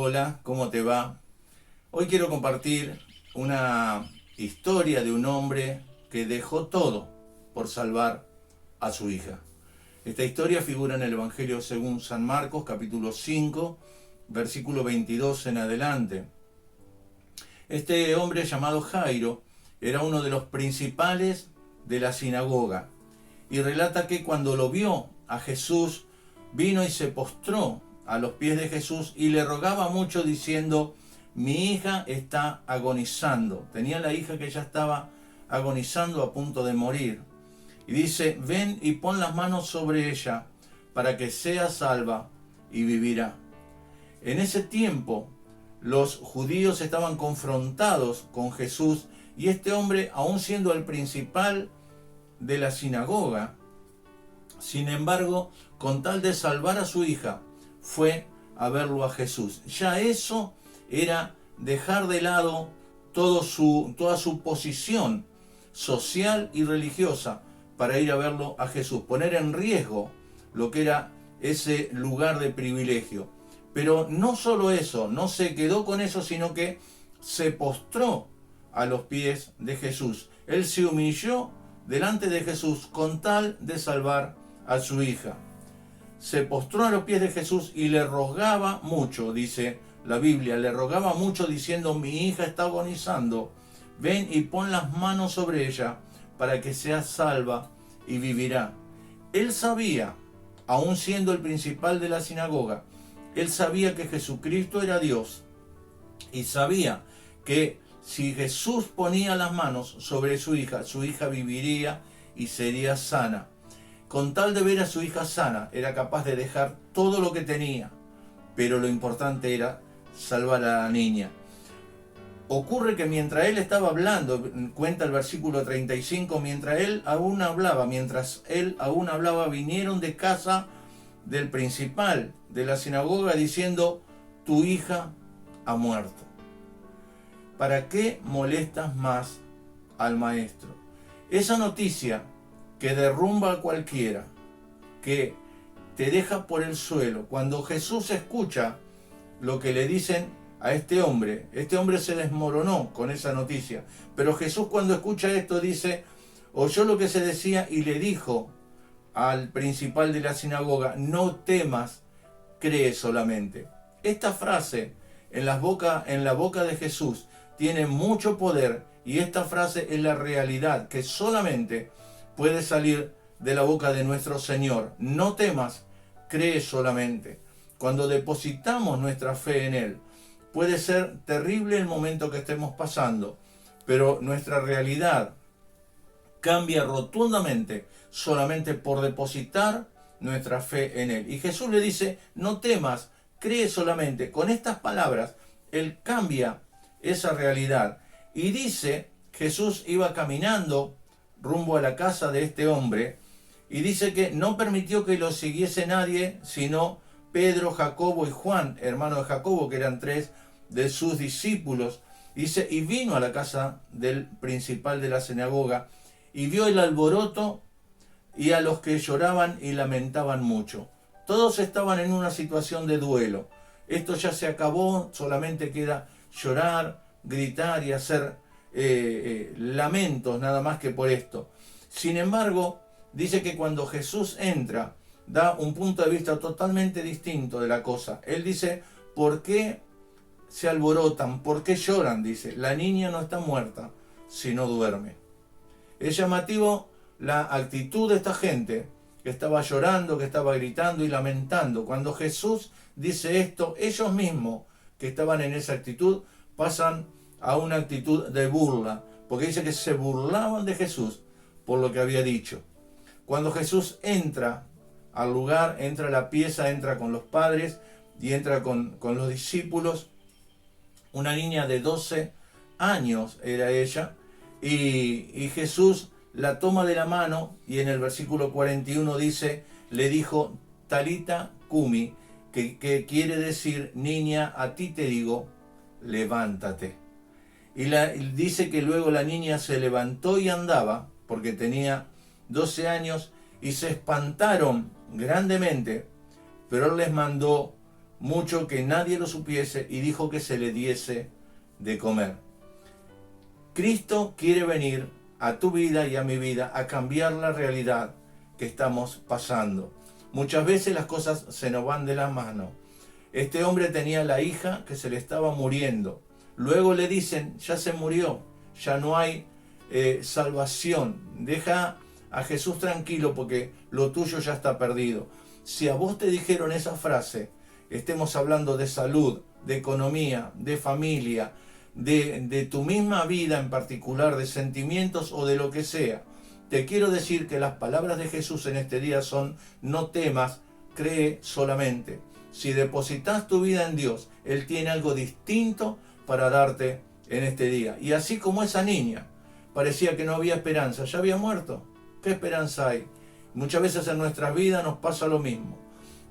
Hola, ¿cómo te va? Hoy quiero compartir una historia de un hombre que dejó todo por salvar a su hija. Esta historia figura en el Evangelio según San Marcos, capítulo 5, versículo 22 en adelante. Este hombre llamado Jairo era uno de los principales de la sinagoga y relata que cuando lo vio a Jesús, vino y se postró a los pies de Jesús y le rogaba mucho diciendo: mi hija está agonizando. Tenía la hija que ya estaba agonizando, a punto de morir. Y dice: ven y pon las manos sobre ella para que sea salva y vivirá. En ese tiempo los judíos estaban confrontados con Jesús y este hombre, aun siendo el principal de la sinagoga, sin embargo, con tal de salvar a su hija, fue a verlo a Jesús. Ya eso era dejar de lado toda su posición social y religiosa para ir a verlo a Jesús, poner en riesgo lo que era ese lugar de privilegio. Pero no solo eso, no se quedó con eso, sino que se postró a los pies de Jesús. Él se humilló delante de Jesús con tal de salvar a su hija. Se postró a los pies de Jesús y le rogaba mucho, dice la Biblia, le rogaba mucho diciendo: mi hija está agonizando, ven y pon las manos sobre ella para que sea salva y vivirá. Él sabía, aun siendo el principal de la sinagoga, él sabía que Jesucristo era Dios y sabía que si Jesús ponía las manos sobre su hija viviría y sería sana. Con tal de ver a su hija sana, era capaz de dejar todo lo que tenía, pero lo importante era salvar a la niña. Ocurre que mientras él estaba hablando, cuenta el versículo 35, mientras él aún hablaba, vinieron de casa del principal de la sinagoga diciendo: tu hija ha muerto. ¿Para qué molestas más al maestro? Esa noticia que derrumba a cualquiera, que te deja por el suelo. Cuando Jesús escucha lo que le dicen a este hombre se desmoronó con esa noticia. Pero Jesús, cuando escucha esto, dice, oyó lo que se decía y le dijo al principal de la sinagoga: no temas, cree solamente. Esta frase en la boca de Jesús tiene mucho poder, y esta frase es la realidad que solamente puede salir de la boca de nuestro Señor. No temas, cree solamente. Cuando depositamos nuestra fe en Él, puede ser terrible el momento que estemos pasando, pero nuestra realidad cambia rotundamente solamente por depositar nuestra fe en Él. Y Jesús le dice: no temas, cree solamente. Con estas palabras, Él cambia esa realidad. Y dice, Jesús iba caminando rumbo a la casa de este hombre, y dice que no permitió que lo siguiese nadie, sino Pedro, Jacobo y Juan, hermano de Jacobo, que eran 3 de sus discípulos. Dice, y vino a la casa del principal de la sinagoga, y vio el alboroto y a los que lloraban y lamentaban mucho. Todos estaban en una situación de duelo. Esto ya se acabó, solamente queda llorar, gritar y hacer lamentos, nada más que por esto. Sin embargo, dice que cuando Jesús entra, da un punto de vista totalmente distinto de la cosa. Él dice: ¿por qué se alborotan? ¿Por qué lloran? Dice, la niña no está muerta, sino duerme. Es llamativo la actitud de esta gente que estaba llorando, que estaba gritando y lamentando. Cuando Jesús dice esto, ellos mismos que estaban en esa actitud pasan a una actitud de burla, porque dice que se burlaban de Jesús por lo que había dicho. Cuando Jesús entra al lugar, entra a la pieza, entra con los padres y entra con los discípulos, una niña de 12 años era ella, y Jesús la toma de la mano, y en el versículo 41 dice, le dijo: Talita cumi, que quiere decir: niña, a ti te digo, levántate. Y dice que luego la niña se levantó y andaba, porque tenía 12 años, y se espantaron grandemente, pero él les mandó mucho que nadie lo supiese, y dijo que se le diese de comer. Cristo quiere venir a tu vida y a mi vida a cambiar la realidad que estamos pasando. Muchas veces las cosas se nos van de las manos. Este hombre tenía la hija que se le estaba muriendo. Luego le dicen, ya se murió, ya no hay salvación. Deja a Jesús tranquilo porque lo tuyo ya está perdido. Si a vos te dijeron esa frase, estemos hablando de salud, de economía, de familia, de tu misma vida en particular, de sentimientos o de lo que sea, te quiero decir que las palabras de Jesús en este día son: no temas, cree solamente. Si depositas tu vida en Dios, Él tiene algo distinto para darte en este día. Y así como esa niña, parecía que no había esperanza, ya había muerto. ¿Qué esperanza hay? Muchas veces en nuestras vidas nos pasa lo mismo.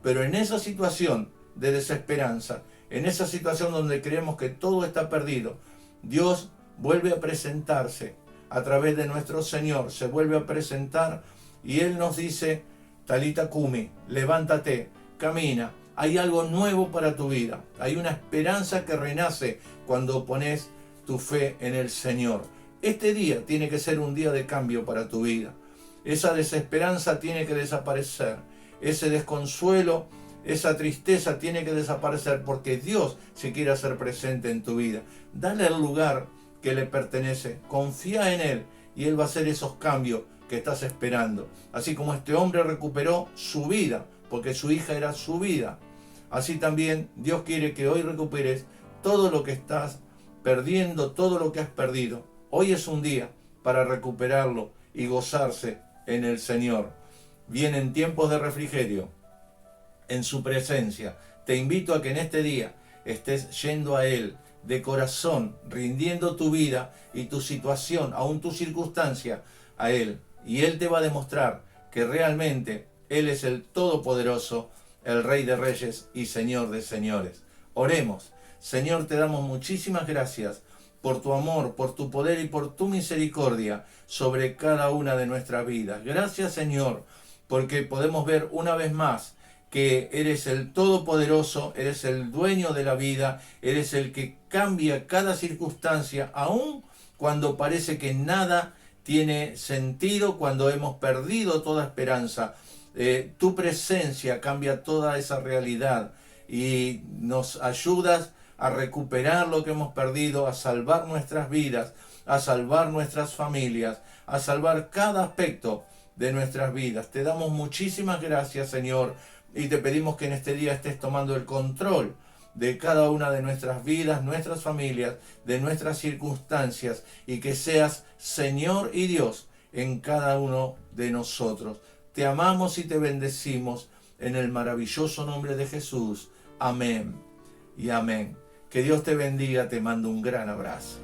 Pero en esa situación de desesperanza, en esa situación donde creemos que todo está perdido, Dios vuelve a presentarse a través de nuestro Señor, se vuelve a presentar y Él nos dice: Talita Kumi, levántate, camina. Hay algo nuevo para tu vida. Hay una esperanza que renace cuando pones tu fe en el Señor. Este día tiene que ser un día de cambio para tu vida. Esa desesperanza tiene que desaparecer. Ese desconsuelo, esa tristeza tiene que desaparecer porque Dios se quiere hacer presente en tu vida. Dale el lugar que le pertenece. Confía en Él y Él va a hacer esos cambios que estás esperando. Así como este hombre recuperó su vida, porque su hija era su vida. Así también Dios quiere que hoy recuperes todo lo que estás perdiendo, todo lo que has perdido. Hoy es un día para recuperarlo y gozarse en el Señor. Vienen tiempos de refrigerio en su presencia. Te invito a que en este día estés yendo a Él de corazón, rindiendo tu vida y tu situación, aún tu circunstancia, a Él. Y Él te va a demostrar que realmente Él es el Todopoderoso, el Rey de Reyes y Señor de Señores. Oremos. Señor, te damos muchísimas gracias por tu amor, por tu poder y por tu misericordia sobre cada una de nuestras vidas. Gracias, Señor, porque podemos ver una vez más que eres el Todopoderoso, eres el dueño de la vida, eres el que cambia cada circunstancia, aun cuando parece que nada tiene sentido, cuando hemos perdido toda esperanza. Tu presencia cambia toda esa realidad y nos ayudas a recuperar lo que hemos perdido, a salvar nuestras vidas, a salvar nuestras familias, a salvar cada aspecto de nuestras vidas. Te damos muchísimas gracias, Señor, y te pedimos que en este día estés tomando el control de cada una de nuestras vidas, nuestras familias, de nuestras circunstancias, y que seas Señor y Dios en cada uno de nosotros. Te amamos y te bendecimos en el maravilloso nombre de Jesús. Amén y amén. Que Dios te bendiga, te mando un gran abrazo.